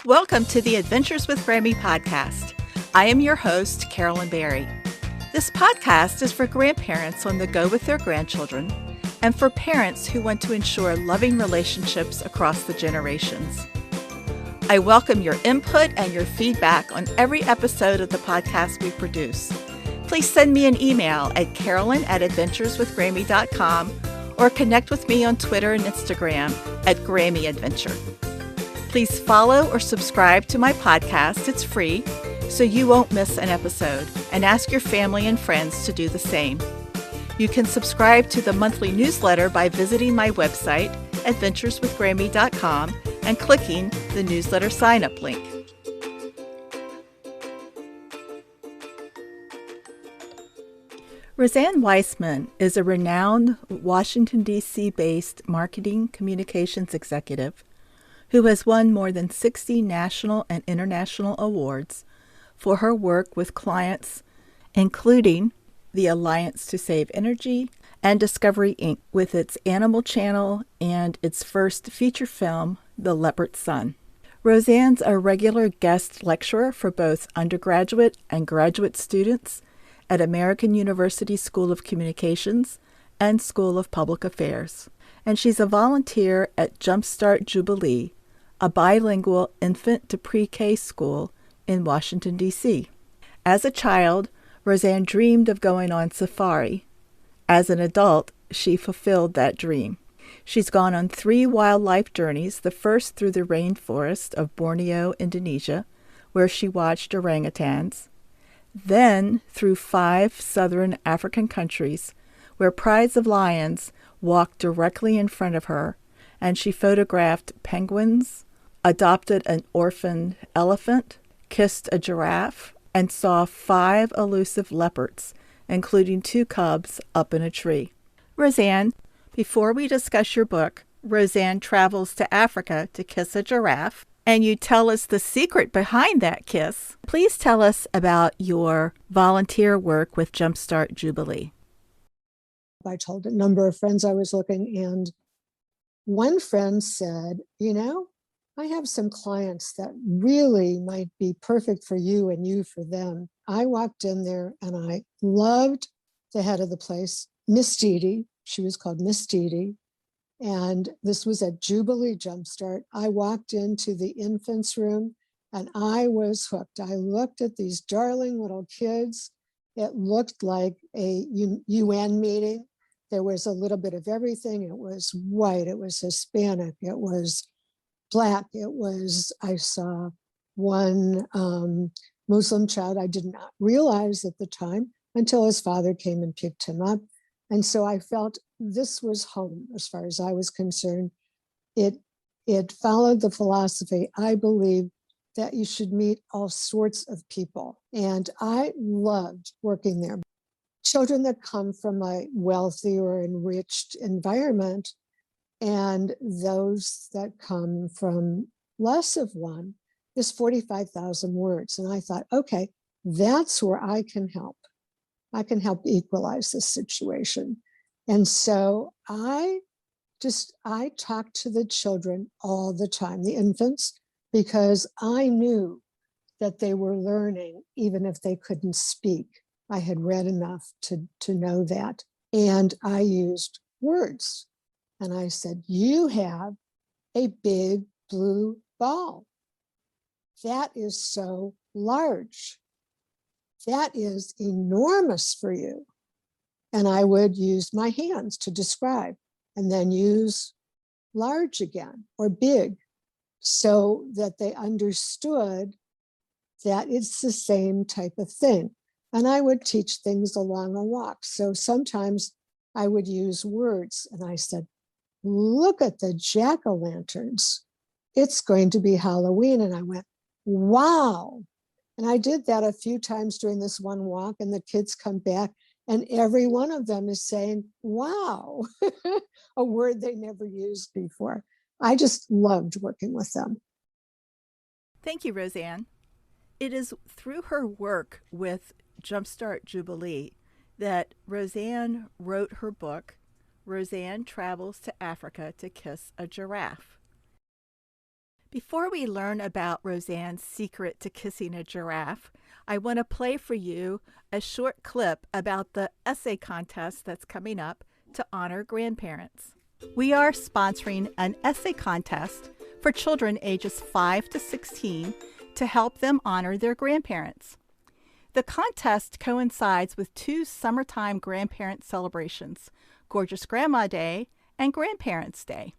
Welcome to the Adventures with Grammy podcast. I am your host, Carolyn Berry. This podcast is for grandparents on the go with their grandchildren and for parents who want to ensure loving relationships across the generations. I welcome your input and your feedback on every episode of the podcast we produce. Please send me an email at carolyn@adventureswithgrammy.com or connect with me on Twitter and Instagram at Grammy Adventure. Please follow or subscribe to my podcast. It's free, so you won't miss an episode, and ask your family and friends to do the same. You can subscribe to the monthly newsletter by visiting my website, adventureswithgrammy.com, and clicking the newsletter sign-up link. Rozanne Weissman is a renowned Washington, D.C.-based marketing communications executive who has won more than 60 national and international awards for her work with clients, including the Alliance to Save Energy and Discovery Inc., with its Animal Channel and its first feature film, The Leopard's Son. Rozanne's a regular guest lecturer for both undergraduate and graduate students at American University School of Communications and School of Public Affairs. And she's a volunteer at Jumpstart Jubilee, a bilingual infant to pre-K school in Washington, D.C. As a child, Rozanne dreamed of going on safari. As an adult, she fulfilled that dream. She's gone on 3 wildlife journeys, the first through the rainforest of Borneo, Indonesia, where she watched orangutans, then through 5 southern African countries, where prides of lions walked directly in front of her, and she photographed penguins, adopted an orphaned elephant, kissed a giraffe, and saw 5 elusive leopards, including 2 cubs up in a tree. Rozanne, before we discuss your book, Rozanne travels to Africa to kiss a giraffe, and you tell us the secret behind that kiss. Please tell us about your volunteer work with Jumpstart Jubilee. I told a number of friends I was looking, and one friend said, I have some clients that really might be perfect for you and you for them. I walked in there and I loved the head of the place, Miss Dee. She was called Miss Dee. And this was at Jubilee Jumpstart. I walked into the infants room and I was hooked. I looked at these darling little kids. It looked like a UN meeting. There was a little bit of everything. It was white, it was Hispanic, it was Black, I saw one Muslim child I did not realize at the time until his father came and picked him up. And so I felt this was home as far as I was concerned. It followed the philosophy, I believe, that you should meet all sorts of people. And I loved working there. Children that come from a wealthy or enriched environment and those that come from less of one is 45,000 words. And I thought, okay, that's where I can help. I can help equalize this situation. And so I talked to the children all the time, the infants, because I knew that they were learning even if they couldn't speak. I had read enough to know that. And I used words. And I said, you have a big blue ball. That is so large. That is enormous for you. And I would use my hands to describe and then use large again or big so that they understood that it's the same type of thing. And I would teach things along a walk. So sometimes I would use words and I said, look at the jack-o'-lanterns. It's going to be Halloween. And I went, wow. And I did that a few times during this one walk, and the kids come back and every one of them is saying, wow, a word they never used before. I just loved working with them. Thank you, Rozanne. It is through her work with Jumpstart Jubilee that Rozanne wrote her book, Rozanne Travels to Africa to Kiss a Giraffe. Before we learn about Rozanne's secret to kissing a giraffe, I want to play for you a short clip about the essay contest that's coming up to honor grandparents. We are sponsoring an essay contest for children ages 5 to 16 to help them honor their grandparents. The contest coincides with two summertime grandparent celebrations, Gorgeous Grandma Day and Grandparents' Day.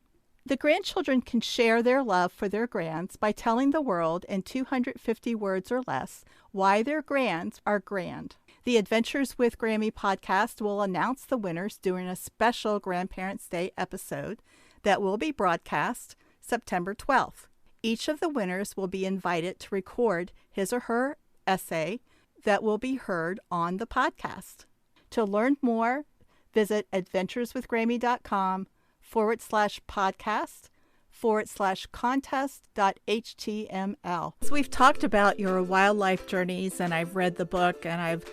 The grandchildren can share their love for their grands by telling the world in 250 words or less why their grands are grand. The Adventures with Grammy podcast will announce the winners during a special Grandparents' Day episode that will be broadcast September 12th. Each of the winners will be invited to record his or her essay that will be heard on the podcast. To learn more, visit adventureswithgrammy.com/podcast/contest.html. So we've talked about your wildlife journeys, and I've read the book, and I've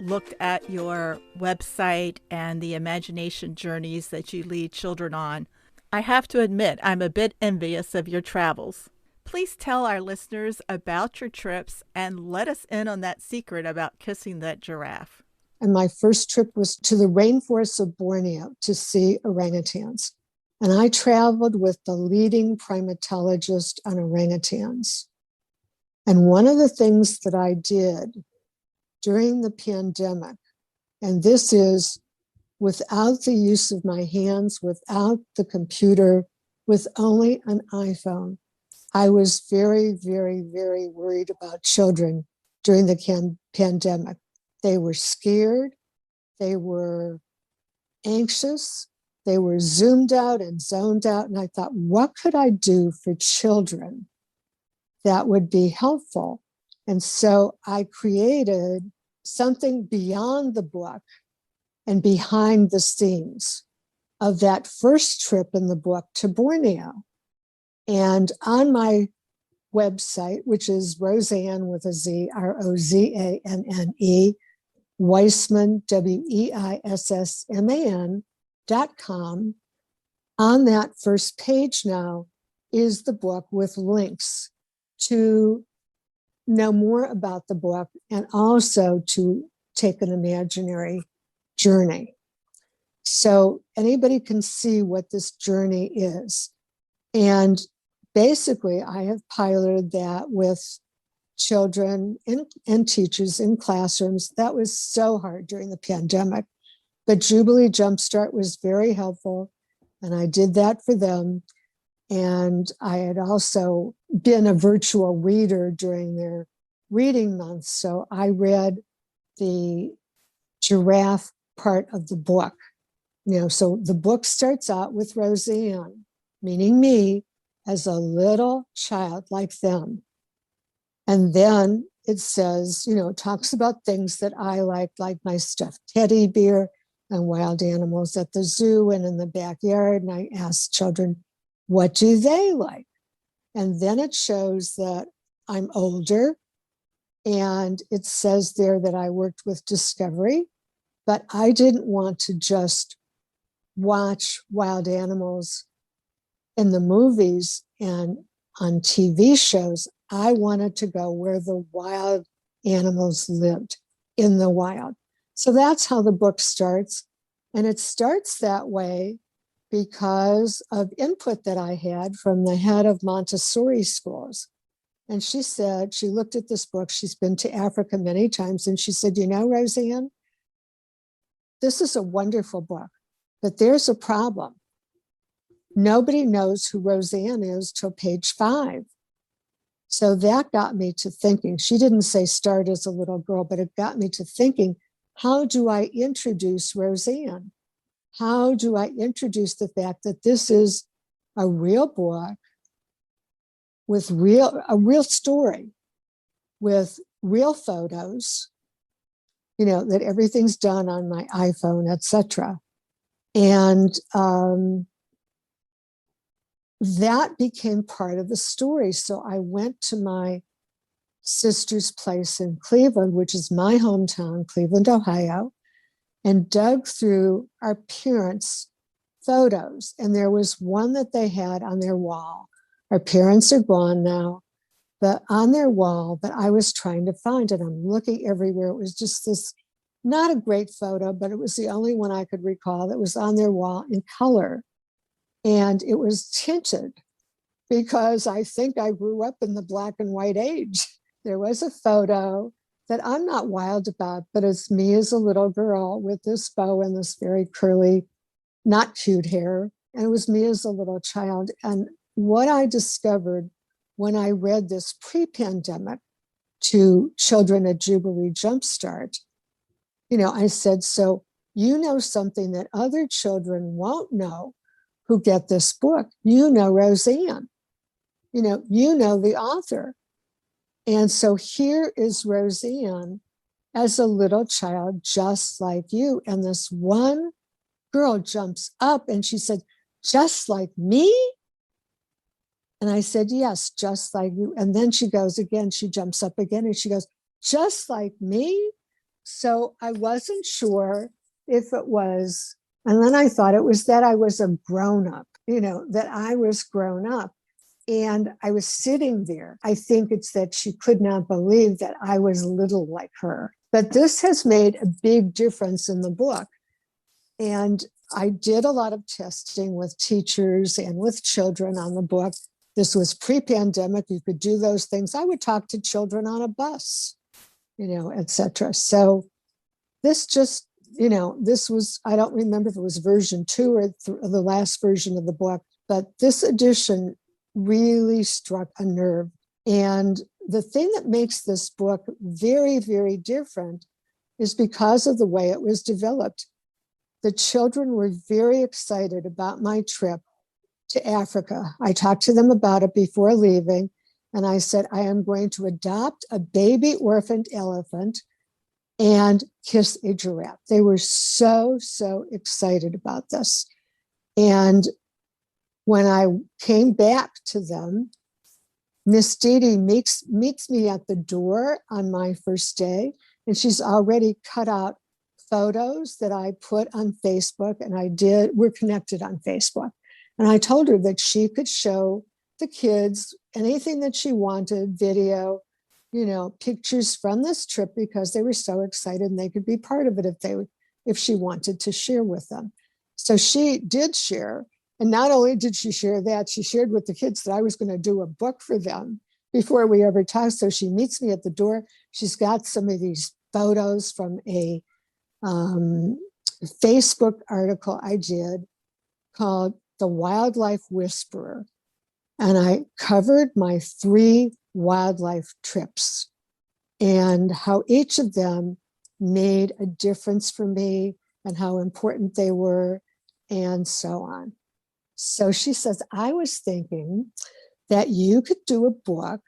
looked at your website and the imagination journeys that you lead children on. I have to admit, I'm a bit envious of your travels. Please tell our listeners about your trips and let us in on that secret about kissing that giraffe. And my first trip was to the rainforests of Borneo to see orangutans. And I traveled with the leading primatologist on orangutans. And one of the things that I did during the pandemic, and this is without the use of my hands, without the computer, with only an iPhone, I was very, very, very worried about children during the pandemic. They were scared, they were anxious, they were zoomed out and zoned out. And I thought, what could I do for children that would be helpful? And so I created something beyond the book and behind the scenes of that first trip in the book to Borneo. And on my website, which is Rozanne with a Z, Rozanne, Weissman, WEISSMAN.com. On that first page now is the book with links to know more about the book and also to take an imaginary journey. So anybody can see what this journey is. And basically, I have piloted that with children and teachers in classrooms. That was so hard during the pandemic. But Jubilee Jumpstart was very helpful, and I did that for them. And I had also been a virtual reader during their reading month. So I read the giraffe part of the book. So the book starts out with Rozanne, meaning me, as a little child like them. And then it says, it talks about things that I like my stuffed teddy bear and wild animals at the zoo and in the backyard. And I ask children, what do they like? And then it shows that I'm older. And it says there that I worked with Discovery, but I didn't want to just watch wild animals in the movies and on TV shows. I wanted to go where the wild animals lived, in the wild. So that's how the book starts. And it starts that way because of input that I had from the head of Montessori schools. And she said, she looked at this book, she's been to Africa many times, and she said, Rozanne, this is a wonderful book, but there's a problem. Nobody knows who Rozanne is till page 5. So that got me to thinking. She didn't say start as a little girl, but it got me to thinking, how do I introduce Rozanne? How do I introduce the fact that this is a real book with a real story, with real photos, that everything's done on my iPhone, etc. And that became part of the story. So I went to my sister's place in Cleveland, which is my hometown, Cleveland, Ohio, and dug through our parents' photos. And there was one that they had on their wall Our parents are gone now, but on their wall that I was trying to find, and I'm looking everywhere, it was just this, not a great photo, but it was the only one I could recall that was on their wall in color. And it was tinted because I think I grew up in the black and white age. There was a photo that I'm not wild about, but it's me as a little girl with this bow and this very curly, not cute hair. And it was me as a little child. And what I discovered when I read this pre-pandemic to children at Jubilee Jumpstart, I said, so you know something that other children won't know who get this book. You know Rozanne. You know the author. And so here is Rozanne as a little child, just like you. And this one girl jumps up and she said, just like me? And I said, yes, just like you. And then she goes again, she jumps up again and she goes, just like me? So I wasn't sure if it was, and then I thought it was that I was a grown up, that I was grown up. And I was sitting there. I think it's that she could not believe that I was little like her. But this has made a big difference in the book. And I did a lot of testing with teachers and with children on the book. This was pre-pandemic. You could do those things. I would talk to children on a bus, etc. So this just, this was, I don't remember if it was version 2 or the last version of the book, but this edition really struck a nerve. And the thing that makes this book very, very different is because of the way it was developed. The children were very excited about my trip to Africa. I talked to them about it before leaving, and I said, I am going to adopt a baby orphaned elephant and kiss a giraffe. They were so, so excited about this. And when I came back to them, Miss Dee Dee meets me at the door on my first day, and she's already cut out photos that I put on Facebook, and we're connected on Facebook. And I told her that she could show the kids anything that she wanted, video, pictures from this trip, because they were so excited and they could be part of it if she wanted to share with them. So she did share. And not only did she share that, she shared with the kids that I was going to do a book for them before we ever talked. So she meets me at the door. She's got some of these photos from a Facebook article I did called The Wildlife Whisperer. And I covered my 3 wildlife trips and how each of them made a difference for me and how important they were and so on. So she says, I was thinking that you could do a book,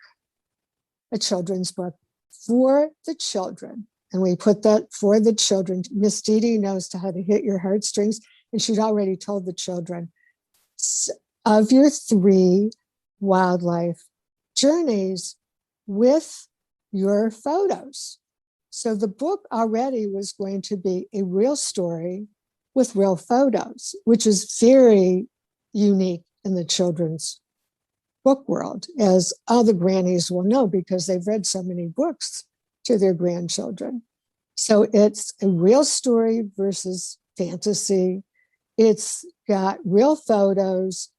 a children's book for the children. And we put that for the children. Miss Dee Dee knows how to hit your heartstrings. And she'd already told the children, of your 3 wildlife journeys with your photos. So the book already was going to be a real story with real photos, which is very unique in the children's book world, as other grannies will know because they've read so many books to their grandchildren. So it's a real story versus fantasy. It's got real photos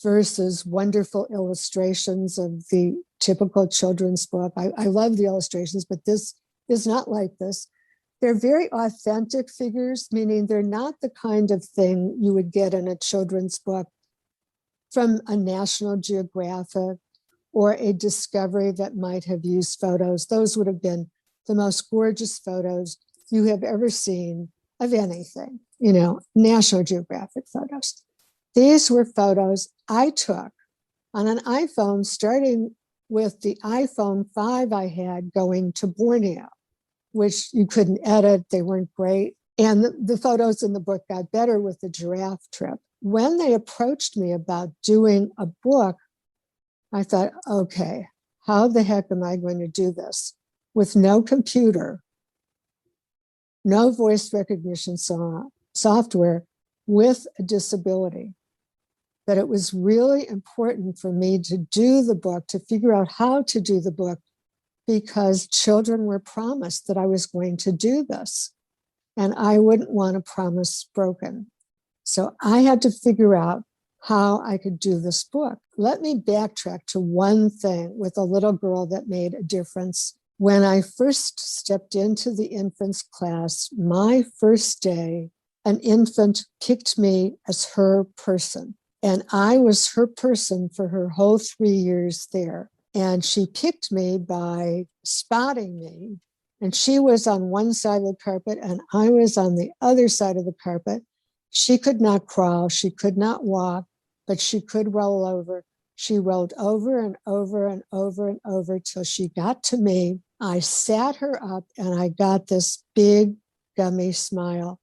versus wonderful illustrations of the typical children's book. I love the illustrations, but this is not like this. They're very authentic figures, meaning they're not the kind of thing you would get in a children's book from a National Geographic or a Discovery that might have used photos. Those would have been the most gorgeous photos you have ever seen of anything, National Geographic photos. These were photos I took on an iPhone, starting with the iPhone 5 I had going to Borneo, which you couldn't edit. They weren't great. And the photos in the book got better with the giraffe trip. When they approached me about doing a book, I thought, okay, how the heck am I going to do this with no computer, no voice recognition software, with a disability? But it was really important for me to do the book, to figure out how to do the book, because children were promised that I was going to do this. And I wouldn't want a promise broken. So I had to figure out how I could do this book. Let me backtrack to one thing with a little girl that made a difference. When I first stepped into the infants class, my first day, an infant picked me as her person. And I was her person for her whole 3 years there. And she picked me by spotting me. And she was on one side of the carpet and I was on the other side of the carpet. She could not crawl, she could not walk, but she could roll over. She rolled over and over and over and over till she got to me. I sat her up and I got this big gummy smile.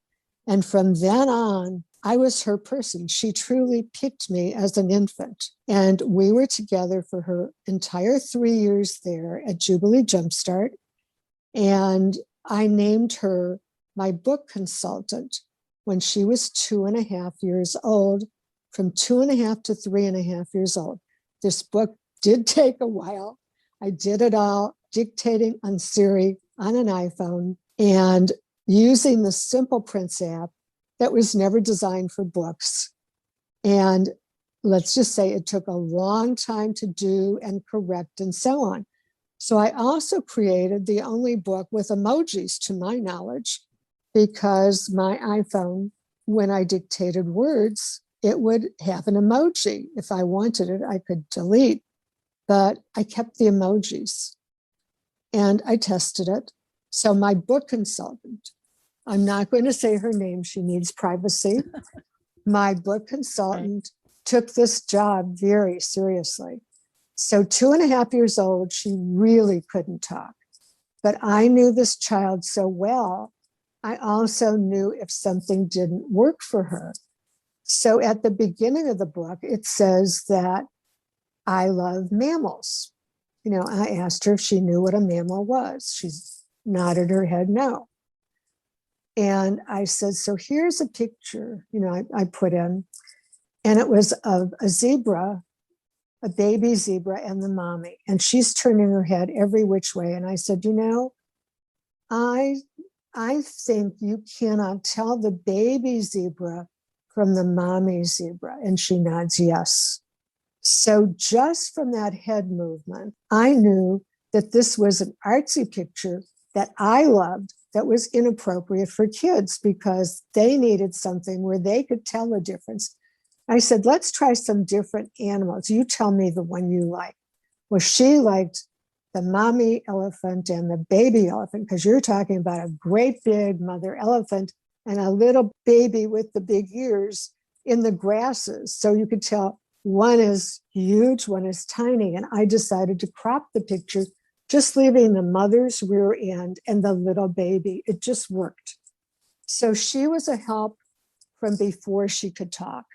And from then on, I was her person. She truly picked me as an infant. And we were together for her entire 3 years there at Jubilee Jumpstart. And I named her my book consultant when she was 2.5 years old, from 2.5 to 3.5 years old. This book did take a while. I did it all dictating on Siri on an iPhone and using the Simple Prints app that was never designed for books. And let's just say it took a long time to do and correct and so on. So I also created the only book with emojis, to my knowledge, because my iPhone, when I dictated words, it would have an emoji. If I wanted it, I could delete, but I kept the emojis and I tested it. So my book consultant, I'm not going to say her name, she needs privacy. My book consultant took this job very seriously. So 2.5 years old, she really couldn't talk. But I knew this child so well, I also knew if something didn't work for her. So at the beginning of the book, it says that I love mammals. You know, I asked her if she knew what a mammal was. She nodded her head no. And I said, so here's a picture, you know, I put in, and it was of a zebra, a baby zebra and the mommy. And she's turning her head every which way. And I said, you know, I think you cannot tell the baby zebra from the mommy zebra. And she nods yes. So just from that head movement, I knew that this was an artsy picture that I loved that was inappropriate for kids because they needed something where they could tell the difference. I said, let's try some different animals. You tell me the one you like. Well, she liked the mommy elephant and the baby elephant, because you're talking about a great big mother elephant and a little baby with the big ears in the grasses. So you could tell one is huge, one is tiny. And I decided to crop the picture, just leaving the mother's rear end and the little baby. It just worked. So she was a help from before she could talk.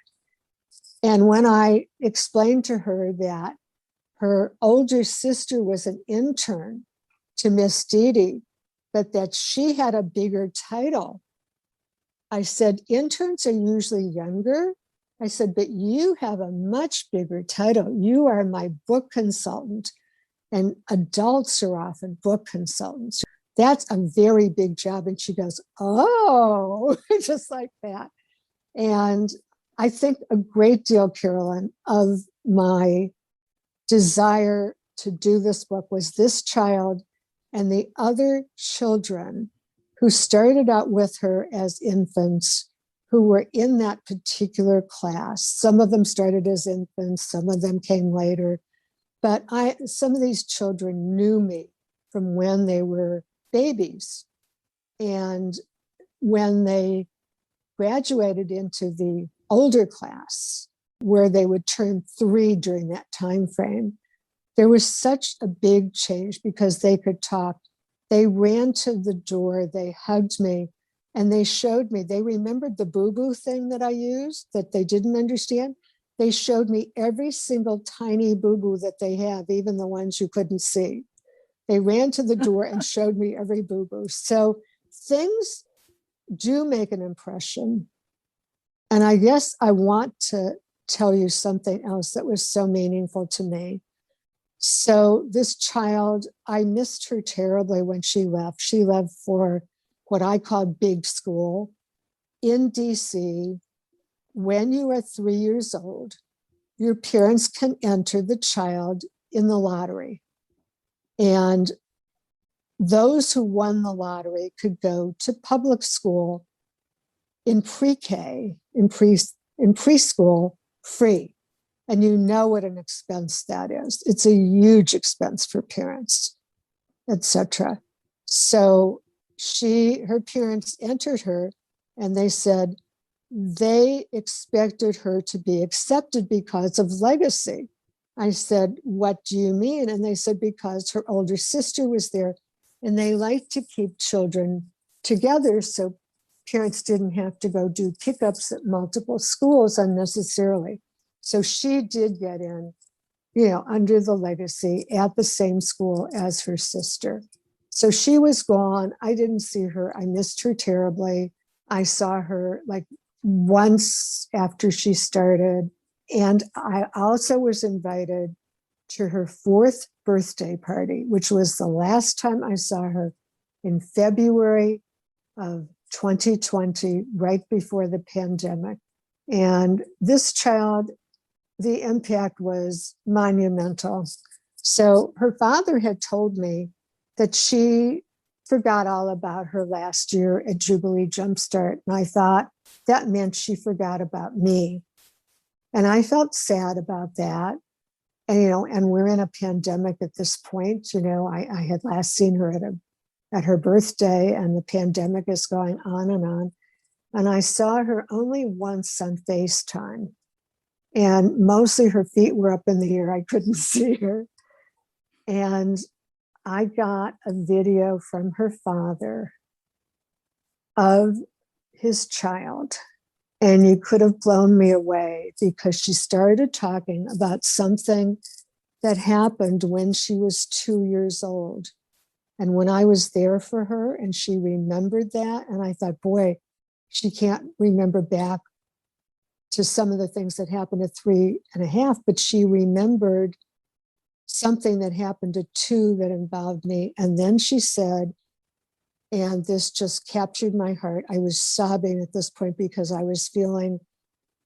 And when I explained to her that her older sister was an intern to Miss Dee Dee, but that she had a bigger title, I said, interns are usually younger. I said, but you have a much bigger title. You are my book consultant, and adults are often book consultants. That's a very big job. And she goes, oh, just like that. And I think a great deal, Carolyn, of my desire to do this book was this child and the other children who started out with her as infants, who were in that particular class. Some of them started as infants, some of them came later, but some of these children knew me from when they were babies. And when they graduated into the older class, where they would turn 3 during that time frame, there was such a big change because they could talk. They ran to the door, they hugged me, and they showed me, they remembered the boo-boo thing that I used that they didn't understand. They showed me every single tiny boo-boo that they have, even the ones you couldn't see. They ran to the door and showed me every boo-boo. So things do make an impression. And I guess I want to tell you something else that was so meaningful to me. So this child, I missed her terribly when she left. She left for what I call big school in DC. When you are 3 years old, your parents can enter the child in the lottery. And those who won the lottery could go to public school in pre-K, in preschool, free. And you know what an expense that is. It's a huge expense for parents, etc. So her parents entered her, and they said they expected her to be accepted because of legacy. I said, what do you mean? And they said, because her older sister was there, and they like to keep children together so parents didn't have to go do pickups at multiple schools unnecessarily. So she did get in, under the legacy at the same school as her sister. So she was gone. I didn't see her. I missed her terribly. I saw her like once after she started. And I also was invited to her 4th birthday party, which was the last time I saw her in February of 2020, right before the pandemic. And this child, the impact was monumental. So her father had told me that she forgot all about her last year at Jubilee Jumpstart. And I thought that meant she forgot about me. And I felt sad about that. And we're in a pandemic at this point. I had last seen her at her birthday, and the pandemic is going on. And I saw her only once on FaceTime. And mostly her feet were up in the air. I couldn't see her. And I got a video from her father of his child. And you could have blown me away, because she started talking about something that happened when she was 2 years old. And when I was there for her, and she remembered that. And I thought, boy, she can't remember back to some of the things that happened at 3.5, but she remembered something that happened at 2 that involved me. And then she said, and this just captured my heart. I was sobbing at this point because I was feeling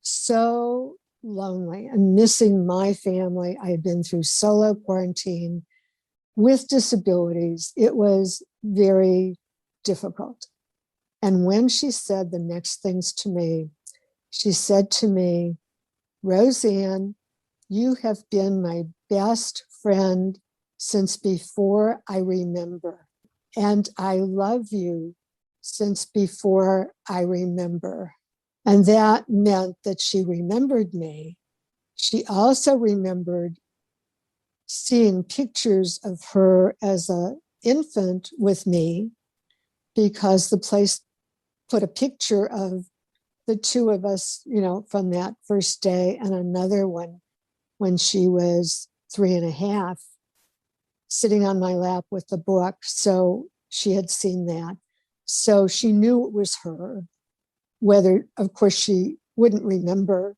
so lonely and missing my family. I had been through solo quarantine with disabilities. It was very difficult. And when she said the next things to me, she said to me, Rozanne, you have been my best friend since before I remember. And I love you since before I remember. And that meant that she remembered me. She also remembered seeing pictures of her as an infant with me, because the place put a picture of the 2 of us, from that first day, and another one when she was 3.5, sitting on my lap with the book. So she had seen that. So she knew it was her, whether, of course, she wouldn't remember.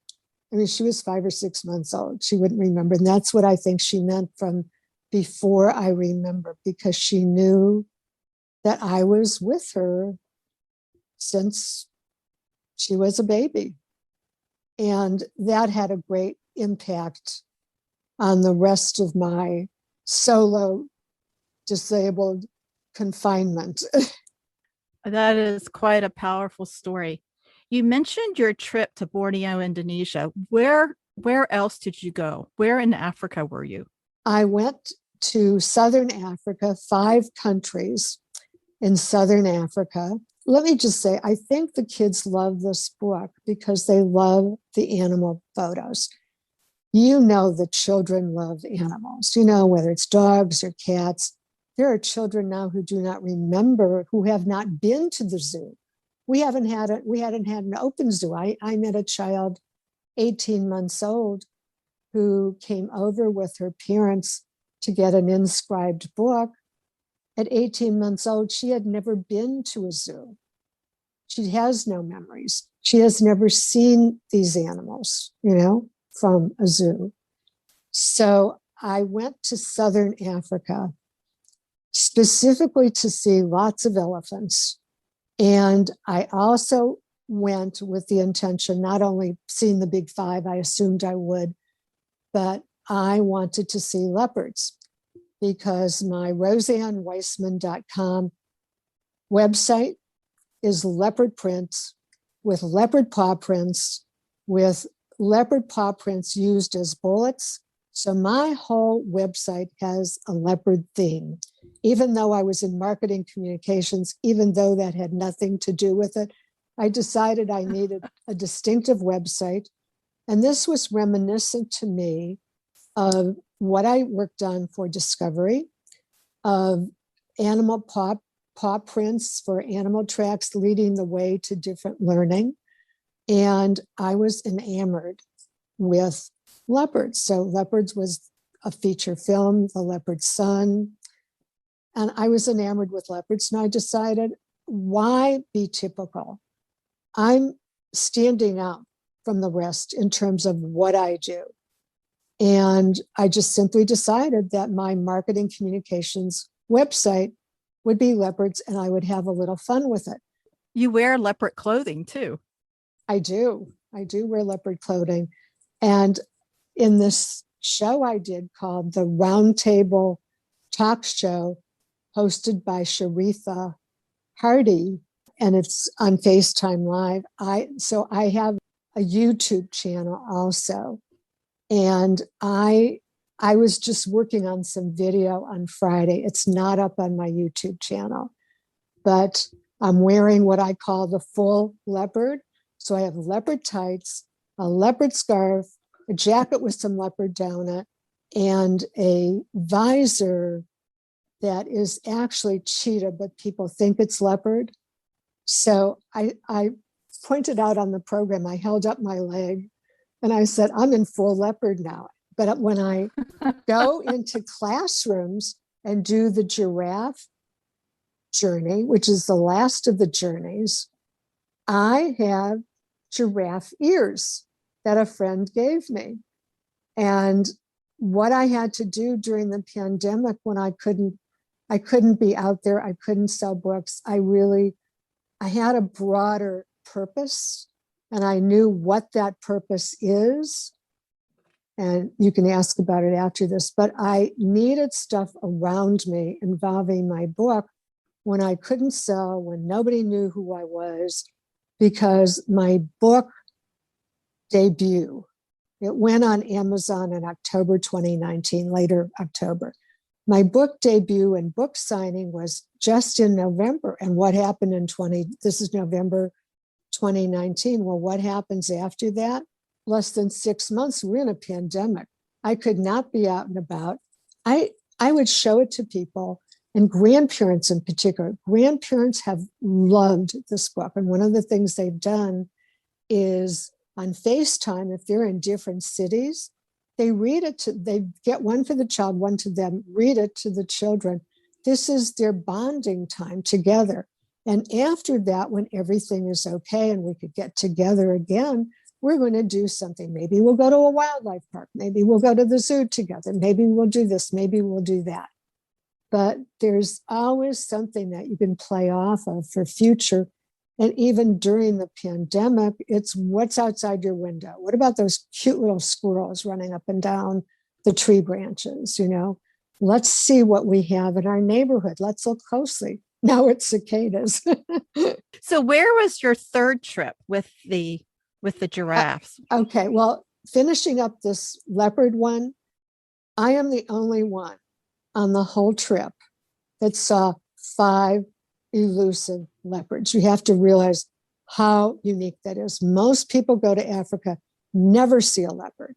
I mean, she was 5 or 6 months old. She wouldn't remember. And that's what I think she meant from before I remember, because she knew that I was with her since she was a baby. And that had a great impact on the rest of my solo disabled confinement. That is quite a powerful story. You mentioned your trip to Borneo, Indonesia. Where else did you go? Where in Africa were you? I went to Southern Africa, 5 countries in Southern Africa. Let me just say, I think the kids love this book because they love the animal photos. The children love animals, whether it's dogs or cats. There are children now who do not remember, who have not been to the zoo. We hadn't had an open zoo. I met a child, 18 months old, who came over with her parents to get an inscribed book. At 18 months old, she had never been to a zoo. She has no memories. She has never seen these animals, from a zoo. So I went to Southern Africa specifically to see lots of elephants. And I also went with the intention, not only seeing the big five, I assumed I would, but I wanted to see leopards because my RozanneWeissman.com website is leopard prints with leopard paw prints, with leopard paw prints used as bullets. So my whole website has a leopard theme. Even though I was in marketing communications, even though that had nothing to do with it, I decided I needed a distinctive website. And this was reminiscent to me of what I worked on for Discovery, of animal paw prints for animal tracks leading the way to different learning. And I was enamored with leopards. So Leopards was a feature film, The Leopard Sun. And I was enamored with leopards. And I decided, why be typical? I'm standing out from the rest in terms of what I do. And I just simply decided that my marketing communications website would be leopards and I would have a little fun with it. You wear leopard clothing too. I do. I do wear leopard clothing. And in this show I did called the Roundtable Talk Show, hosted by Sharitha Hardy, and it's on FaceTime Live. So I have a YouTube channel also. And I was just working on some video on Friday. It's not up on my YouTube channel, but I'm wearing what I call the full leopard. So I have leopard tights, a leopard scarf, a jacket with some leopard down it, and a visor that is actually cheetah, but people think it's leopard. So I pointed out on the program, I held up my leg and I said, I'm in full leopard now. But when I go into classrooms and do the giraffe journey, which is the last of the journeys, I have giraffe ears that a friend gave me. And what I had to do during the pandemic when I couldn't be out there, I couldn't sell books, I had a broader purpose, and I knew what that purpose is. And you can ask about it after this, but I needed stuff around me involving my book when I couldn't sell, when nobody knew who I was, because my book debut, it went on Amazon in October 2019, later October. My book debut and book signing was just in November. And what happened this is November 2019. Well, what happens after that? Less than 6 months, we're in a pandemic. I could not be out and about. I would show it to people, and grandparents in particular. Grandparents have loved this book. And one of the things they've done is on FaceTime, if they're in different cities, they get one for the child, one to them, read it to the children. This is their bonding time together. And after that, when everything is okay and we could get together again, we're going to do something. Maybe we'll go to a wildlife park. Maybe we'll go to the zoo together. Maybe we'll do this. Maybe we'll do that. But there's always something that you can play off of for future. And even during the pandemic, it's what's outside your window. What about those cute little squirrels running up and down the tree branches? Let's see what we have in our neighborhood. Let's look closely. Now it's cicadas. So where was your third trip with the giraffes? Okay, well, finishing up this leopard one, I am the only one on the whole trip that saw 5 elusive leopards. You have to realize how unique that is. Most people go to Africa, never see a leopard.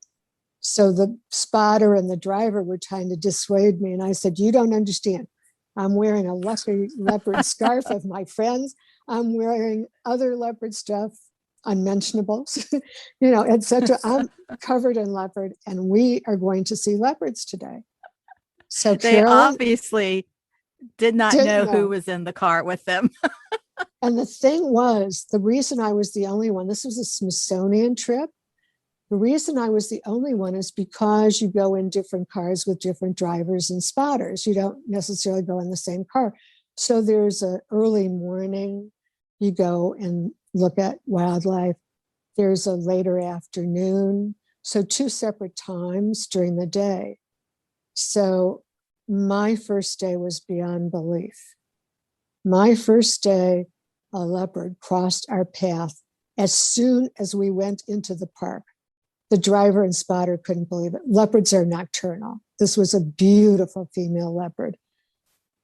So the spotter and the driver were trying to dissuade me. And I said, you don't understand. I'm wearing a leopard scarf of my friends. I'm wearing other leopard stuff, unmentionables, etc. I'm covered in leopard, and we are going to see leopards today. So they Carolyn obviously did not know who was in the car with them. And the thing was, the reason I was the only one, this was a Smithsonian trip. The reason I was the only one is because you go in different cars with different drivers and spotters. You don't necessarily go in the same car. So there's an early morning, you go and look at wildlife. There's a later afternoon. So 2 separate times during the day. So my first day was beyond belief. My first day, a leopard crossed our path as soon as we went into the park. The driver and spotter couldn't believe it. Leopards are nocturnal. This was a beautiful female leopard.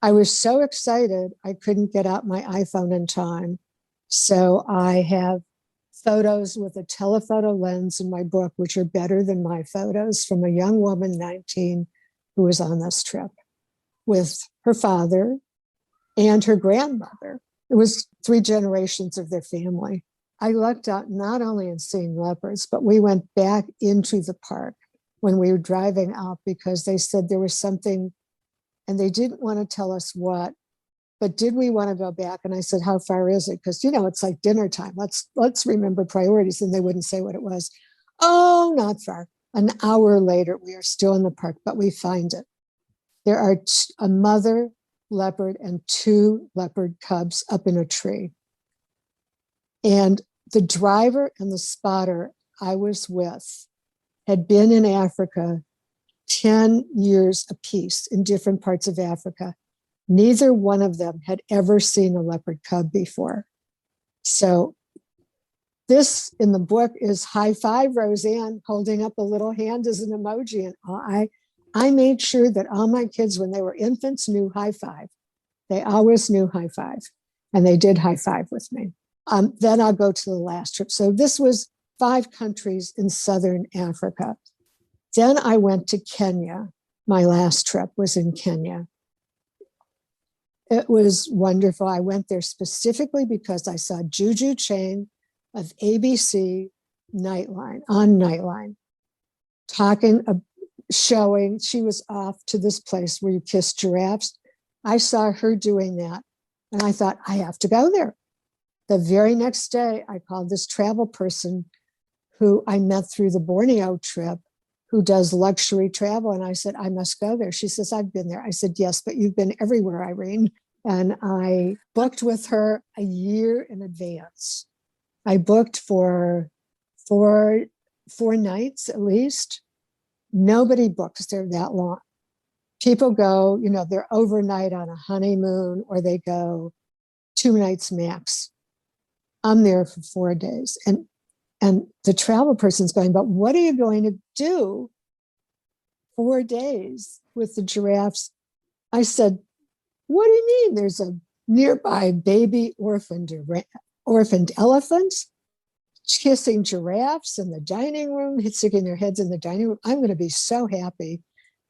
I was so excited, I couldn't get out my iPhone in time. So I have photos with a telephoto lens in my book, which are better than my photos, from a young woman, 19, who was on this trip with her father and her grandmother. It was 3 generations of their family. I lucked out not only in seeing leopards, but we went back into the park when we were driving out because they said there was something, and they didn't want to tell us what, but did we want to go back? And I said, how far is it? Because, it's like dinner time. Let's remember priorities. And they wouldn't say what it was. Oh, not far. An hour later, we are still in the park, but we find it. There are a mother leopard and 2 leopard cubs up in a tree. And the driver and the spotter I was with had been in Africa 10 years apiece in different parts of Africa. Neither one of them had ever seen a leopard cub before. So this in the book is high five, Rozanne, holding up a little hand as an emoji. And I made sure that all my kids, when they were infants, knew high five. They always knew high five. And they did high five with me. Then I'll go to the last trip. So this was 5 countries in Southern Africa. Then I went to Kenya. My last trip was in Kenya. It was wonderful. I went there specifically because I saw Juju Chain of ABC Nightline, showing. She was off to this place where you kiss giraffes. I saw her doing that, and I thought, I have to go there. The very next day, I called this travel person who I met through the Borneo trip, who does luxury travel. And I said, I must go there. She says, I've been there. I said, yes, but you've been everywhere, Irene. And I booked with her a year in advance. I booked for 4 nights at least. Nobody books there that long. People go, they're overnight on a honeymoon, or they go 2 nights max. I'm there for 4 days. And the travel person's going, but what are you going to do 4 days with the giraffes? I said, what do you mean? There's a nearby baby orphaned elephant kissing giraffes in the dining room, sticking their heads in the dining room. I'm going to be so happy.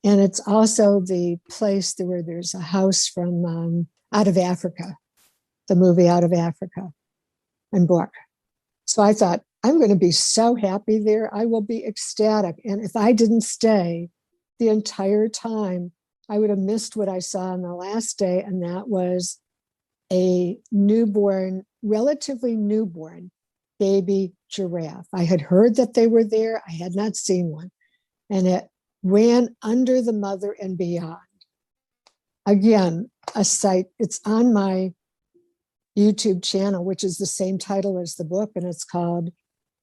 And it's also the place where there's a house from Out of Africa, the movie Out of Africa and book. So I thought, I'm going to be so happy there. I will be ecstatic. And if I didn't stay the entire time, I would have missed what I saw on the last day. And that was a relatively newborn baby giraffe. I had heard that they were there. I had not seen one. And it ran under the mother and beyond. Again, a sight. It's on my YouTube channel, which is the same title as the book, and it's called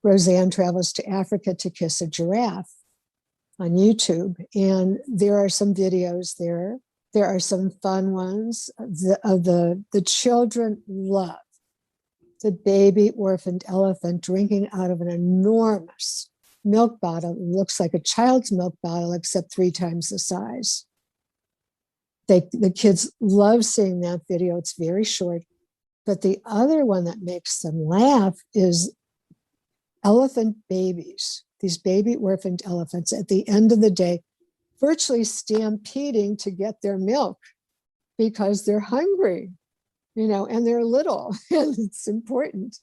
Rozanne Travels to Africa to Kiss a Giraffe on YouTube. And there are some videos there. There are some fun ones. The children love the baby orphaned elephant drinking out of an enormous milk bottle. It looks like a child's milk bottle, except 3 times the size. The kids love seeing that video. It's very short. But the other one that makes them laugh is elephant babies, these baby orphaned elephants at the end of the day, virtually stampeding to get their milk because they're hungry, and they're little, and it's important.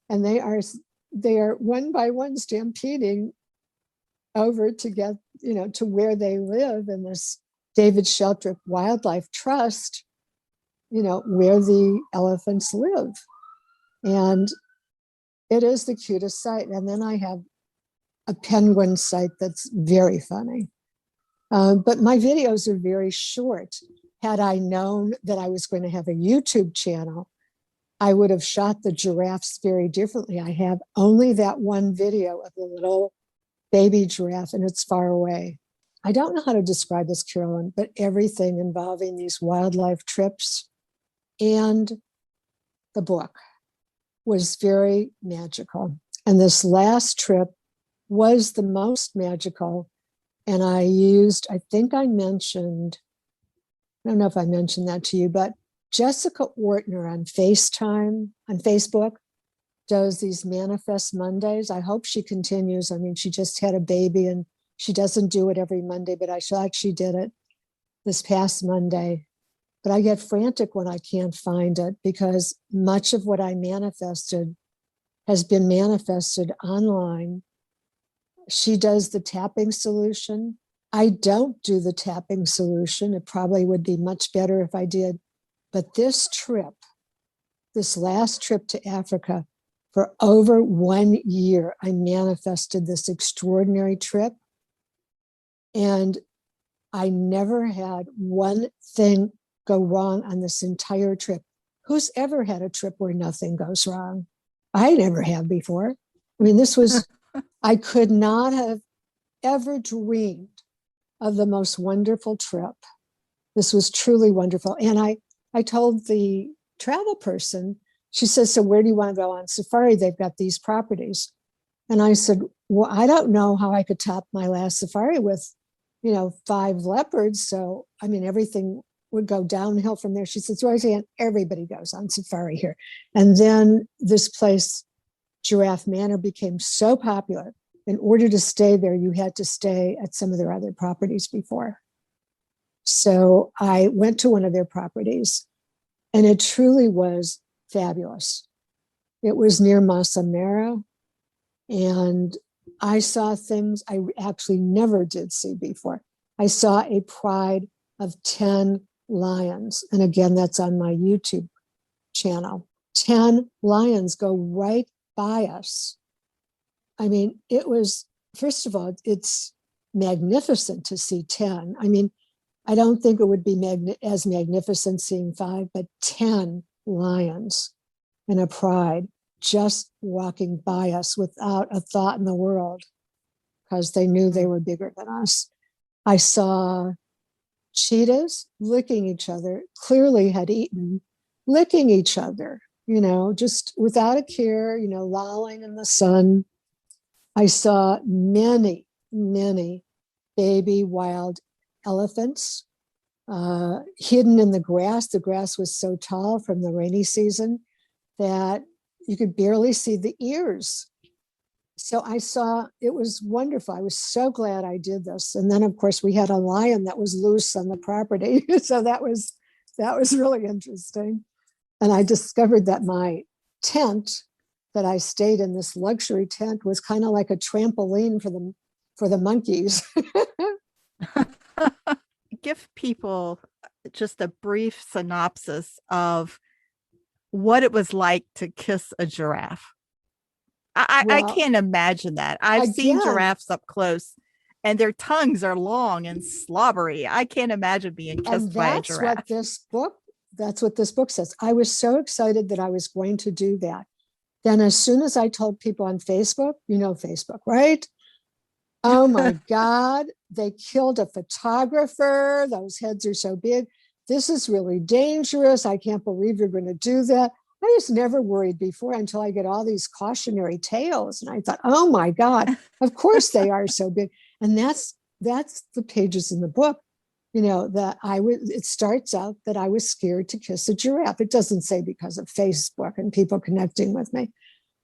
And they are one by one stampeding over to get, to where they live in this David Sheltrick Wildlife Trust, where the elephants live. And it is the cutest sight. And then I have a penguin site that's very funny. But my videos are very short. Had I known that I was going to have a YouTube channel, I would have shot the giraffes very differently. I have only that one video of the little baby giraffe, and it's far away. I don't know how to describe this, Carolyn, but everything involving these wildlife trips and the book was very magical. And this last trip was the most magical. And I think I mentioned, I don't know if I mentioned that to you, but Jessica Ortner on FaceTime, on Facebook, does these Manifest Mondays. I hope she continues. I mean, she just had a baby and she doesn't do it every Monday, but I thought she did it this past Monday. But I get frantic when I can't find it because much of what I manifested has been manifested online. She does the tapping solution. I don't do the tapping solution. It probably would be much better if I did. But this trip, this last trip to Africa, for over 1 year, I manifested this extraordinary trip. And I never had one thing go wrong on this entire trip. Who's ever had a trip where nothing goes wrong? I never have before. I mean, this was, I could not have ever dreamed of the most wonderful trip. This was truly wonderful. And I told the travel person, she says, so where do you want to go on safari? They've got these properties. And I said, well, I don't know how I could top my last safari with, 5 leopards. So, I mean, everything would go downhill from there. She says, Rozanne, everybody goes on safari here. And then this place, Giraffe Manor, became so popular. In order to stay there, you had to stay at some of their other properties before. So I went to one of their properties, and it truly was fabulous. It was near Masamara, and I saw things I actually never did see before. I saw a pride of 10 lions. And again, that's on my YouTube channel. 10 lions go right by us. I mean, it was, first of all, it's magnificent to see 10. I mean, I don't think it would be as magnificent seeing 5, but 10 lions in a pride just walking by us without a thought in the world because they knew they were bigger than us. I saw cheetahs licking each other, clearly had eaten, licking each other, just without a care, lolling in the sun. I saw many, many baby wild elephants hidden in the grass. The grass was so tall from the rainy season that you could barely see the ears. So I saw, it was wonderful. I was so glad I did this. And then, of course, we had a lion that was loose on the property. So that was really interesting. And I discovered that my tent that I stayed in, this luxury tent, was kind of like a trampoline for the monkeys. Give people just a brief synopsis of what it was like to kiss a giraffe. I can't imagine that. I've seen giraffes up close and their tongues are long and slobbery. I can't imagine being kissed by a giraffe. That's what this book says. I was so excited that I was going to do that. Then as soon as I told people on Facebook, Facebook, right? Oh my God, they killed a photographer. Those heads are so big. This is really dangerous. I can't believe you're going to do that. I was never worried before until I get all these cautionary tales. And I thought, oh my God, of course they are so big. And that's the pages in the book, that it starts out that I was scared to kiss a giraffe. It doesn't say because of Facebook and people connecting with me,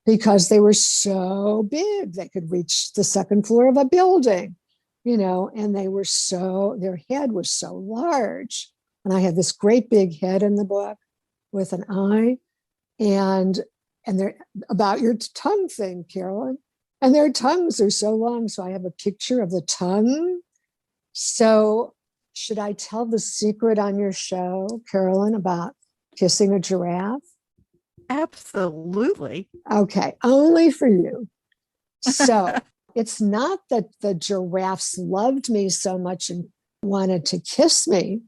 because they were so big. They could reach the second floor of a building, and their head was so large. And I had this great big head in the book with an eye. And they're about your tongue thing, Carolyn. And their tongues are so long. So I have a picture of the tongue. So should I tell the secret on your show, Carolyn, about kissing a giraffe? Absolutely. Okay, only for you. So it's not that the giraffes loved me so much and wanted to kiss me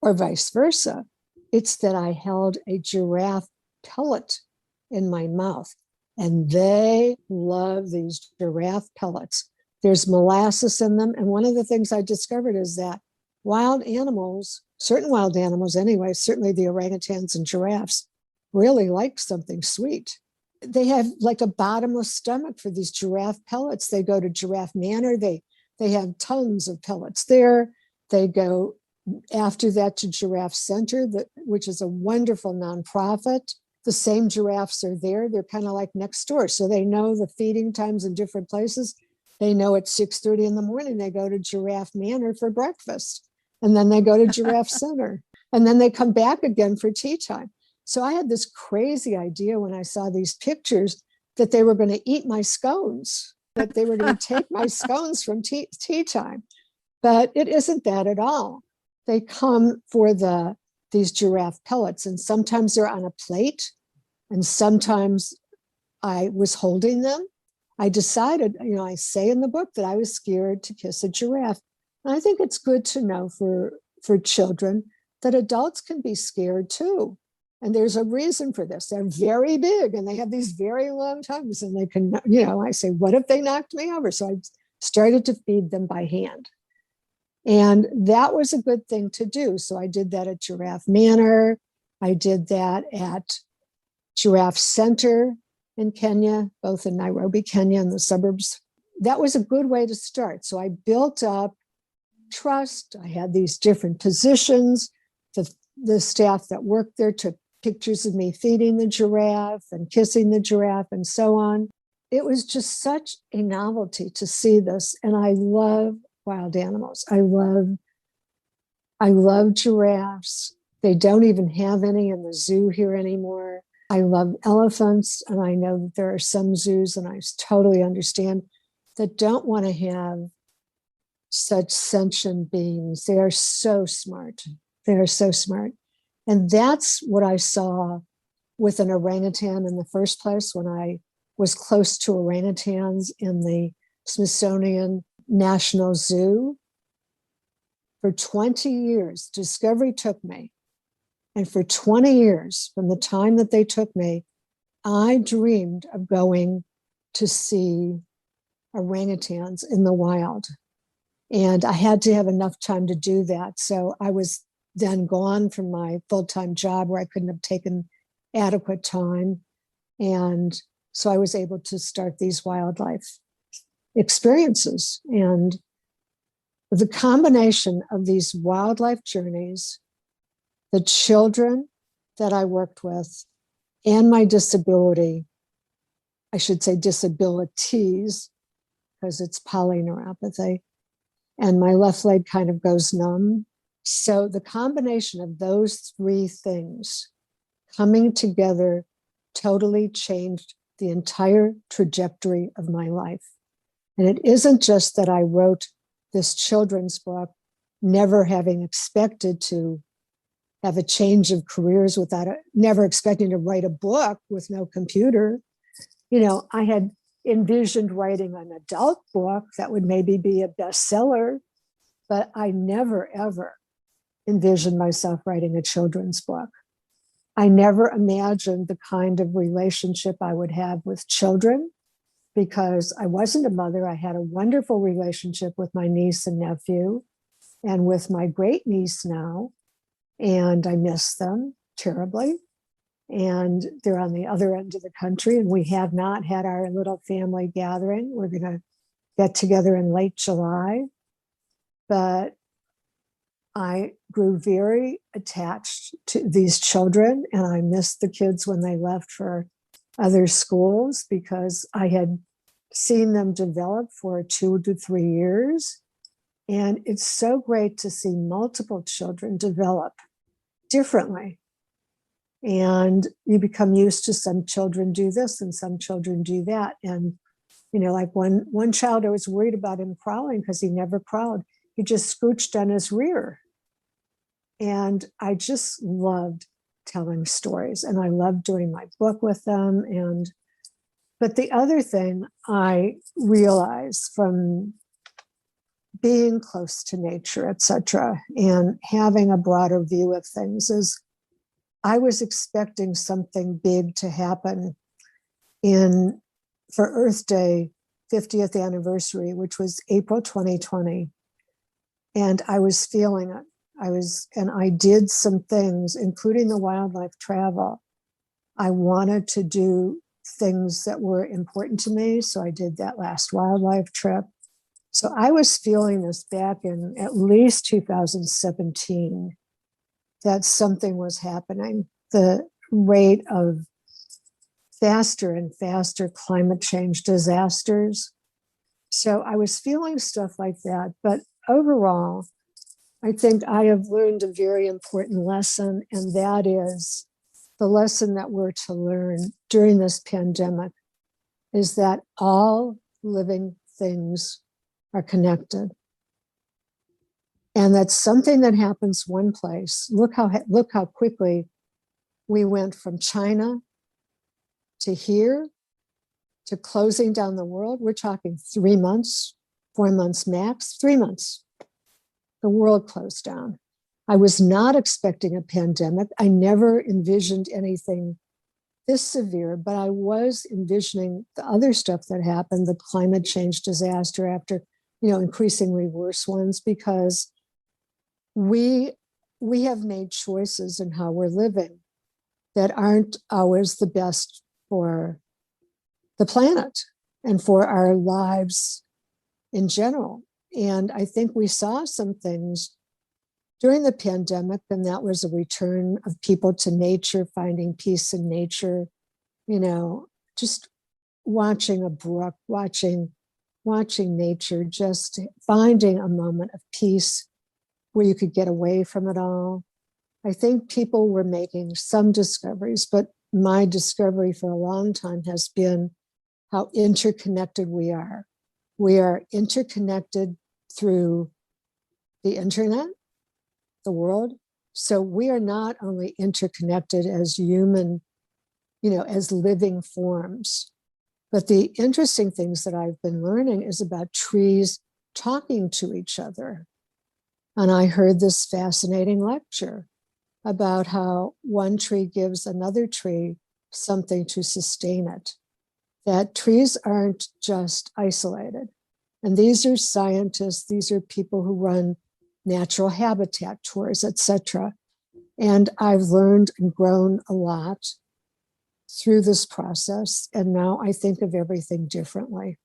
or vice versa. It's that I held a giraffe pellet in my mouth, and they love these giraffe pellets. There's molasses in them. And one of the things I discovered is that wild animals, certain wild animals anyway, certainly the orangutans and giraffes, really like something sweet. They have like a bottomless stomach for these giraffe pellets. They go to Giraffe Manor. They have tons of pellets there. They go after that to Giraffe Center, which is a wonderful nonprofit. The same giraffes are there. They're kind of like next door. So they know the feeding times in different places. They know at 6:30 in the morning, they go to Giraffe Manor for breakfast. And then they go to Giraffe Center. And then they come back again for tea time. So I had this crazy idea when I saw these pictures that they were going to eat my scones, that they were going to take my scones from tea time. But it isn't that at all. They come for these giraffe pellets, and sometimes they're on a plate, and sometimes I was holding them. I decided, I say in the book that I was scared to kiss a giraffe. And I think it's good to know for children that adults can be scared too. And there's a reason for this. They're very big and they have these very long tongues, and they can, I say, what if they knocked me over? So I started to feed them by hand. And that was a good thing to do. So I did that at Giraffe Manor. I did that at Giraffe Center in Kenya, both in Nairobi, Kenya, and the suburbs. That was a good way to start. So I built up trust. I had these different positions. The staff that worked there took pictures of me feeding the giraffe and kissing the giraffe and so on. It was just such a novelty to see this. And I love wild animals. I love giraffes. They don't even have any in the zoo here anymore. I love elephants, and I know that there are some zoos, and I totally understand, that don't want to have such sentient beings. They are so smart. They are so smart. And that's what I saw with an orangutan in the first place when I was close to orangutans in the Smithsonian National Zoo. For 20 years, Discovery took me. And for 20 years, from the time that they took me, I dreamed of going to see orangutans in the wild. And I had to have enough time to do that. So I was then gone from my full-time job where I couldn't have taken adequate time. And so I was able to start these wildlife experiences. And the combination of these wildlife journeys, the children that I worked with, and my disability, I should say disabilities, because it's polyneuropathy, and my left leg kind of goes numb. So the combination of those three things coming together totally changed the entire trajectory of my life. And it isn't just that I wrote this children's book, never having expected to have a change of careers never expecting to write a book with no computer. I had envisioned writing an adult book that would maybe be a bestseller, but I never, ever envisioned myself writing a children's book. I never imagined the kind of relationship I would have with children, because I wasn't a mother. I had a wonderful relationship with my niece and nephew and with my great niece now. And I miss them terribly. And they're on the other end of the country. And we have not had our little family gathering. We're going to get together in late July. But I grew very attached to these children, and I missed the kids when they left for other schools, because I had seen them develop for 2 to 3 years. And it's so great to see multiple children develop differently. And you become used to some children do this and some children do that. And, like one child, I was worried about him crawling because he never crawled. He just scooched on his rear. And I just loved telling stories, and I loved doing my book with them. And But the other thing I realize from being close to nature, etc., and having a broader view of things is I was expecting something big to happen in for Earth Day 50th anniversary, which was April 2020. And I was feeling it. And I did some things, including the wildlife travel. I wanted to do things that were important to me. So I did that last wildlife trip. So I was feeling this back in at least 2017, that something was happening. The rate of faster and faster climate change disasters. So I was feeling stuff like that. But overall, I think I have learned a very important lesson, and that is the lesson that we're to learn during this pandemic is that all living things are connected. And that's something that happens one place. Look how quickly we went from China to here to closing down the world. We're talking 3 months, 4 months max, 3 months. The world closed down. I was not expecting a pandemic. I never envisioned anything this severe, but I was envisioning the other stuff that happened, the climate change disaster after, increasingly worse ones, because we have made choices in how we're living that aren't always the best for the planet and for our lives in general. And I think we saw some things during the pandemic, and that was a return of people to nature, finding peace in nature, just watching a brook, watching nature, just finding a moment of peace where you could get away from it all. I think people were making some discoveries, but my discovery for a long time has been how interconnected we are. We are interconnected through the internet, the world. So we are not only interconnected as human, as living forms, but the interesting things that I've been learning is about trees talking to each other. And I heard this fascinating lecture about how one tree gives another tree something to sustain it, that trees aren't just isolated. And these are scientists, these are people who run natural habitat tours, etc. And I've learned and grown a lot through this process. And now I think of everything differently.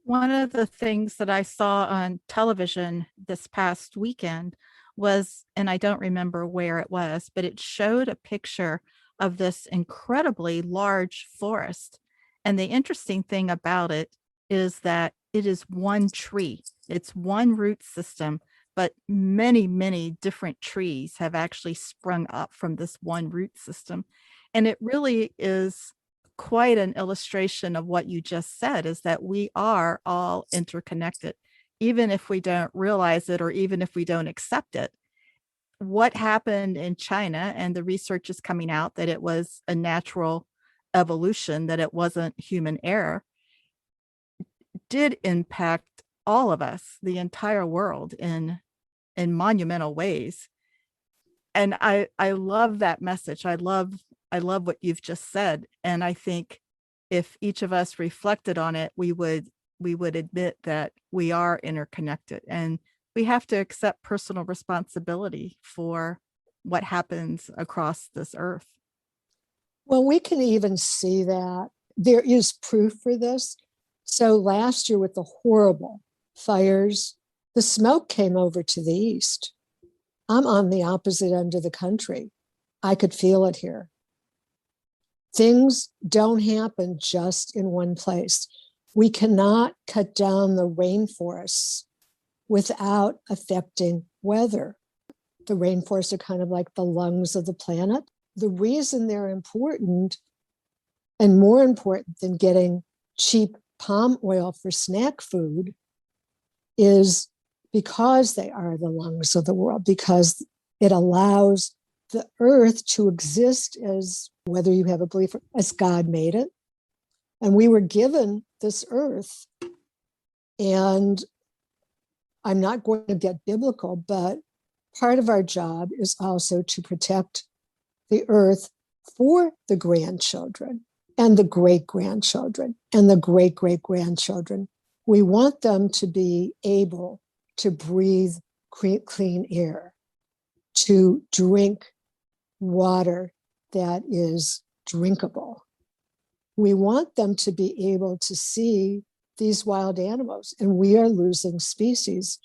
One of the things that I saw on television this past weekend was, and I don't remember where it was, but it showed a picture of this incredibly large forest. And the interesting thing about it is that it is one tree, it's one root system, but many, many different trees have actually sprung up from this one root system. And it really is quite an illustration of what you just said, is that we are all interconnected, even if we don't realize it or even if we don't accept it. What happened in China, and the research is coming out that it was a natural evolution, that it wasn't human error, did impact all of us, the entire world, in monumental ways. And I love that message. I love what you've just said. And I think if each of us reflected on it, we would admit that we are interconnected, and we have to accept personal responsibility for what happens across this earth. Well, we can even see that there is proof for this. So last year with the horrible fires, the smoke came over to the east. I'm on the opposite end of the country. I could feel it here. Things don't happen just in one place. We cannot cut down the rainforests without affecting weather. The rainforests are kind of like the lungs of the planet. The reason they're important, and more important than getting cheap palm oil for snack food, is because they are the lungs of the world, because it allows the earth to exist as, whether you have a belief, as God made it. And we were given this earth. And I'm not going to get biblical, but part of our job is also to protect the earth for the grandchildren and the great-grandchildren and the great-great-grandchildren. We want them to be able to breathe clean air, to drink water that is drinkable. We want them to be able to see these wild animals, and we are losing species.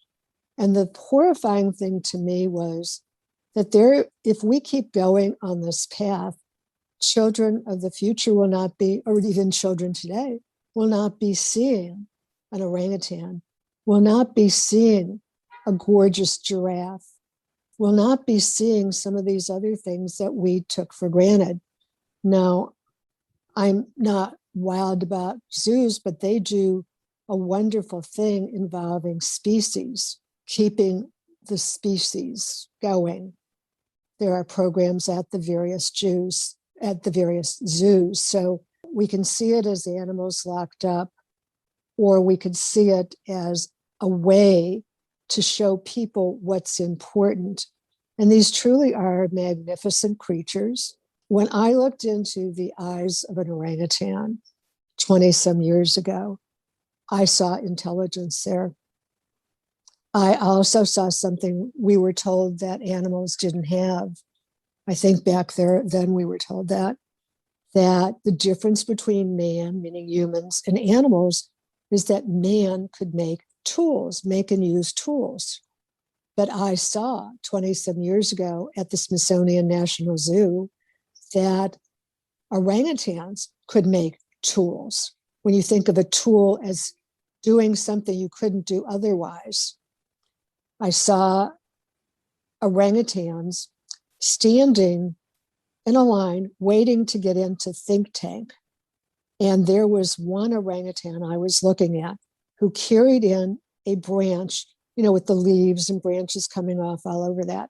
And the horrifying thing to me was that if we keep going on this path, children of the future will not be, or even children today, will not be seeing an orangutan, will not be seeing a gorgeous giraffe, will not be seeing some of these other things that we took for granted. Now, I'm not wild about zoos, but they do a wonderful thing involving species, keeping the species going. There are programs at the various zoos. So we can see it as animals locked up, or we could see it as a way to show people what's important. And these truly are magnificent creatures. When I looked into the eyes of an orangutan 20 some years ago, I saw intelligence there. I also saw something we were told that animals didn't have. I think back there, then we were told that the difference between man, meaning humans, and animals is that man could make and use tools. But I saw 20 some years ago at the Smithsonian National Zoo that orangutans could make tools. When you think of a tool as doing something you couldn't do otherwise. I saw orangutans standing in a line waiting to get into think tank. And there was one orangutan I was looking at who carried in a branch, with the leaves and branches coming off all over that.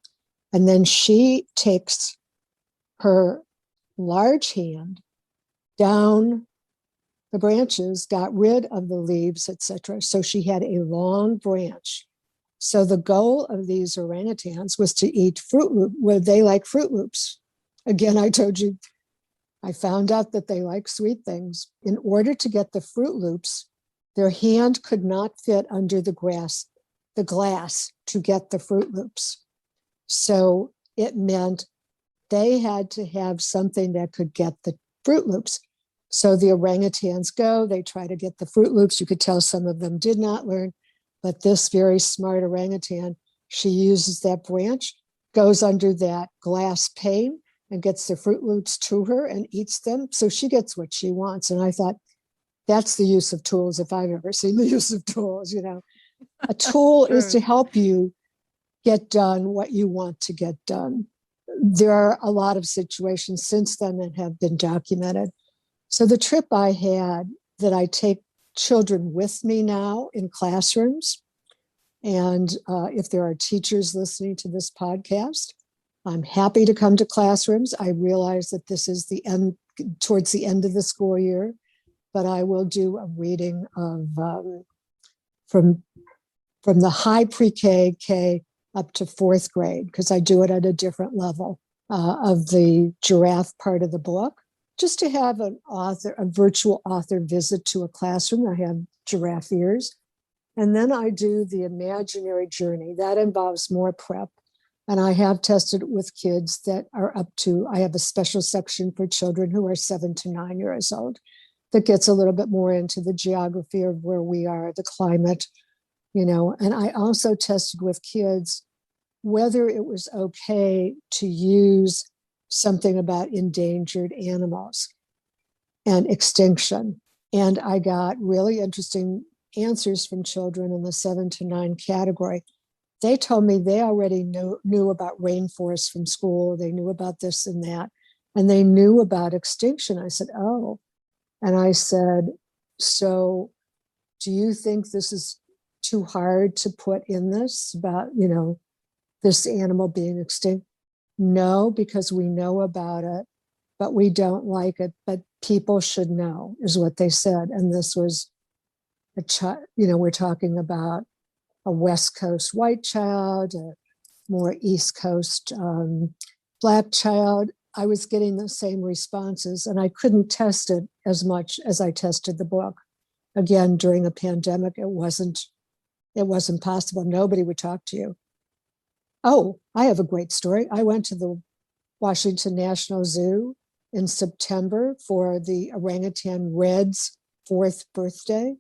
And then she takes her large hand down the branches, got rid of the leaves, etc. So she had a long branch. So the goal of these orangutans was to eat Fruit Loop, where they like Fruit Loops. Again, I told you, I found out that they like sweet things. In order to get the Fruit Loops, their hand could not fit under the glass to get the Fruit Loops. So it meant they had to have something that could get the Fruit Loops. So the orangutans they try to get the Fruit Loops. You could tell some of them did not learn, but this very smart orangutan, she uses that branch, goes under that glass pane and gets the Fruit Loops to her and eats them. So she gets what she wants. And I thought, that's the use of tools if I've ever seen the use of tools. A tool is to help you get done what you want to get done. There are a lot of situations since then that have been documented. So the trip I had, that I take children with me now in classrooms, and if there are teachers listening to this podcast, I'm happy to come to classrooms. I realize that this is towards the end of the school year, but I will do a reading of from the high pre-K, K up to fourth grade, because I do it at a different level of the giraffe part of the book, just to have a virtual author visit to a classroom. I have giraffe ears. And then I do the imaginary journey. That involves more prep. And I have tested it with kids that are I have a special section for children who are 7 to 9 years old that gets a little bit more into the geography of where we are, the climate, And I also tested with kids whether it was okay to use something about endangered animals and extinction. And I got really interesting answers from children in the 7 to 9 category. They told me they already knew about rainforests from school. They knew about this and that, and they knew about extinction. I said, oh. And I said, so do you think this is too hard to put in this about, this animal being extinct? No, because we know about it. but we don't like it. But people should know, is what they said. And this was a child, we're talking about a West Coast white child, a more East Coast Black child. I was getting the same responses, and I couldn't test it as much as I tested the book. Again, during a pandemic, it wasn't possible. Nobody would talk to you. Oh, I have a great story. I went to the Washington National Zoo in September for the orangutan red's 4th birthday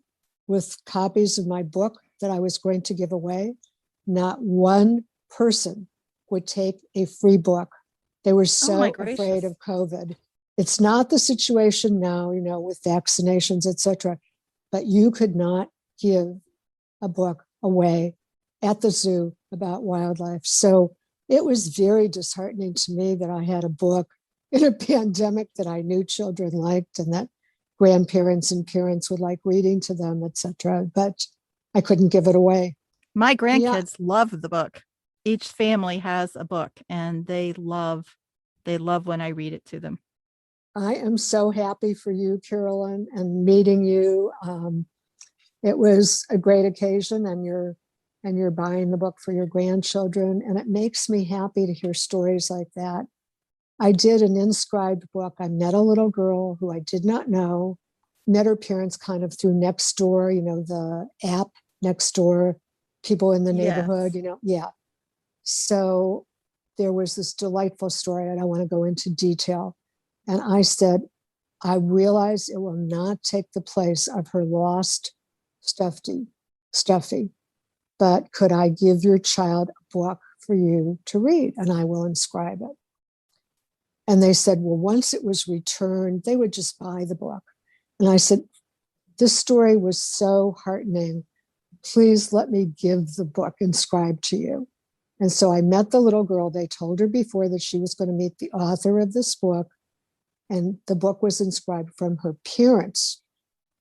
with copies of my book that I was going to give away. Not one person would take a free book. They were so afraid of COVID. It's not the situation now, with vaccinations, etc. But you could not give a book away at the zoo about wildlife. So it was very disheartening to me that I had a book in a pandemic that I knew children liked and that grandparents and parents would like reading to them, etc. But I couldn't give it away. My grandkids love the book. Each family has a book, and they love when I read it to them. I am so happy for you, Carolyn, and meeting you. It was a great occasion, and you're buying the book for your grandchildren, and it makes me happy to hear stories like that. I did an inscribed book. I met a little girl who I did not know, met her parents kind of through Nextdoor, the app Nextdoor, people in the neighborhood, yeah. So there was this delightful story. I don't want to go into detail. And I said, I realize it will not take the place of her lost Stuffy, but could I give your child a book for you to read, and I will inscribe it? And they said, well, once it was returned, they would just buy the book. And I said, this story was so heartening. Please let me give the book inscribed to you. And so I met the little girl. They told her before that she was going to meet the author of this book. And the book was inscribed from her parents.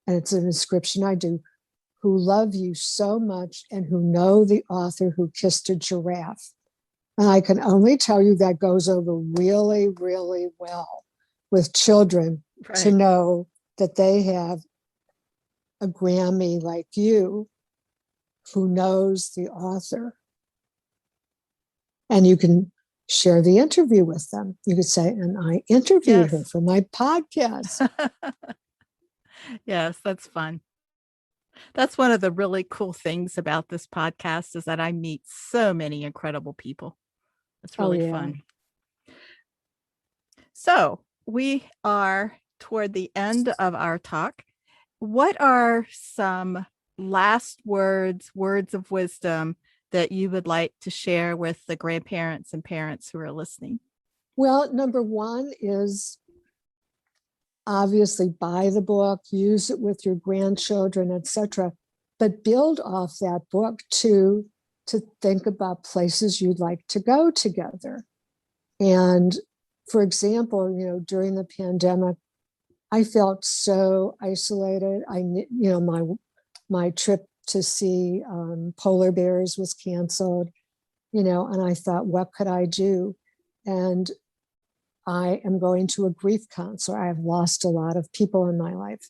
And it's an inscription I do, who love you so much and who know the author who kissed a giraffe. And I can only tell you that goes over really, really well with children, right, to know that they have a Grammy like you who knows the author. And you can share the interview with them. You could say, and I interviewed her for my podcast. Yes, that's fun. That's one of the really cool things about this podcast, is that I meet so many incredible people. It's really fun. So we are toward the end of our talk. What are some last words of wisdom that you would like to share with the grandparents and parents who are listening? Well, number one is obviously buy the book, use it with your grandchildren, etc. But build off that book to think about places you'd like to go together. And for example, during the pandemic, I felt so isolated. My trip to see polar bears was canceled, and I thought, what could I do? And I am going to a grief counselor. I have lost a lot of people in my life.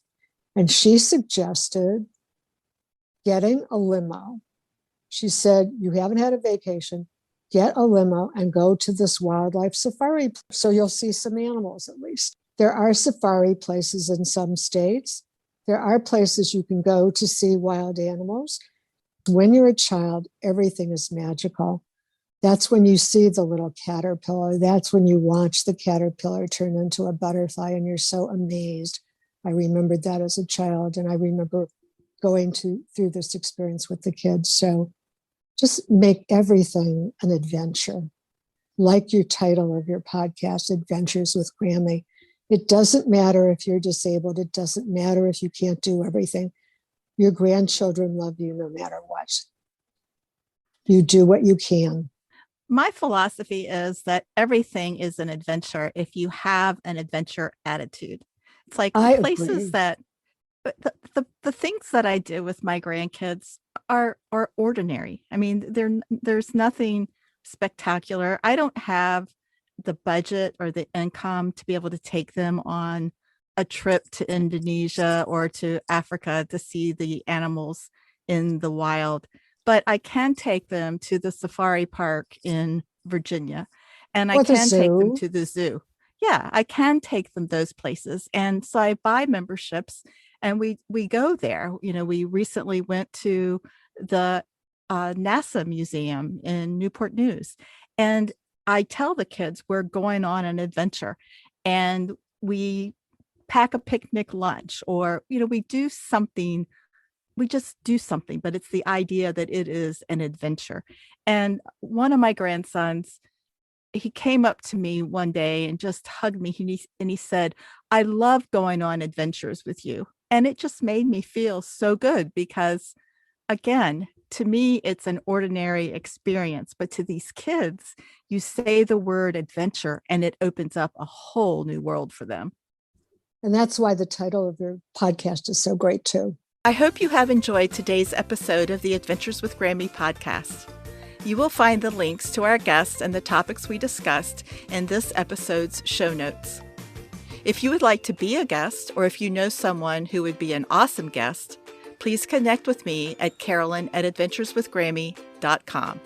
And she suggested getting a limo. She said, you haven't had a vacation, get a limo and go to this wildlife safari. So you'll see some animals at least. There are safari places in some states. There are places you can go to see wild animals. When you're a child, everything is magical. That's when you see the little caterpillar. That's when you watch the caterpillar turn into a butterfly and you're so amazed. I remembered that as a child, and I remember going through this experience with the kids. So just make everything an adventure. Like your title of your podcast, Adventures with Grammy. It doesn't matter if you're disabled. It doesn't matter if you can't do everything. Your grandchildren love you no matter what. You do what you can. My philosophy is that everything is an adventure if you have an adventure attitude. It's like the places that the things that I do with my grandkids are ordinary. I mean, there's nothing spectacular. I don't have the budget or the income to be able to take them on a trip to Indonesia or to Africa to see the animals in the wild. But I can take them to the safari park in Virginia, and I Or the can take them zoo. to the zoo. Yeah, I can take them those places. And so I buy memberships and we go there. You know, we recently went to the NASA museum in Newport News. And I tell the kids we're going on an adventure, and we pack a picnic lunch, or, you know, we do something. We just do something, but it's the idea that it is an adventure. And one of my grandsons, he came up to me one day and just hugged me. And he said, I love going on adventures with you. And it just made me feel so good because, again, to me, it's an ordinary experience. But to these kids, you say the word adventure and it opens up a whole new world for them. And that's why the title of your podcast is so great, too. I hope you have enjoyed today's episode of the Adventures with Grammy podcast. You will find the links to our guests and the topics we discussed in this episode's show notes. If you would like to be a guest, or if you know someone who would be an awesome guest, please connect with me at Carolyn@adventureswithgrammy.com.